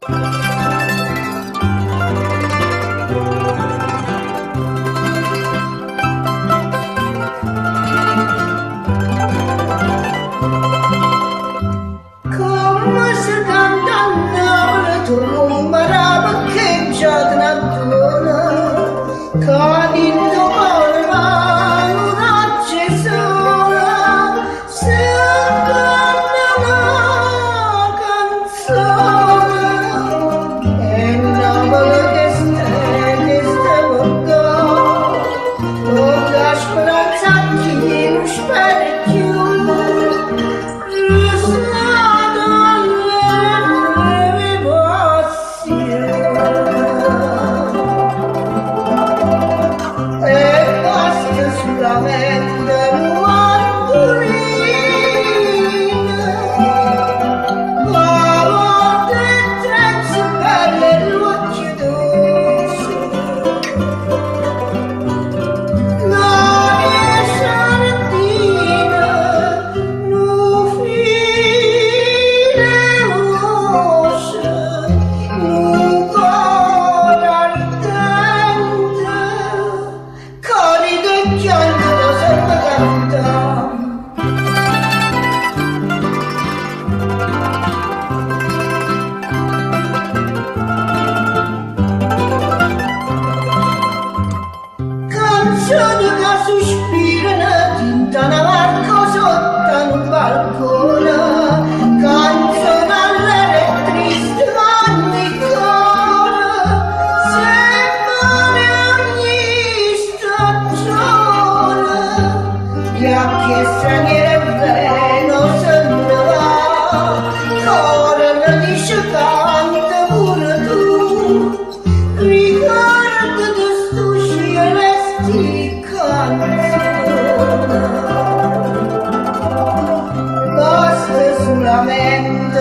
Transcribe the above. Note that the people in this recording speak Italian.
Come se cantando tu non marava che già te n'attona, con il tuo cuore una sola, sempre una canzone, e non voglio che stai con la speranza che non spera più. Canzoni che sospirano tinta una barca sotto un balcone, canzoni all'aria triste ogni cuore, sempre ogni stagione, chiacchiere straniere veno se ne va, cuore ne dice canta pure tu, ricordati stu celesti canzone, basta solamente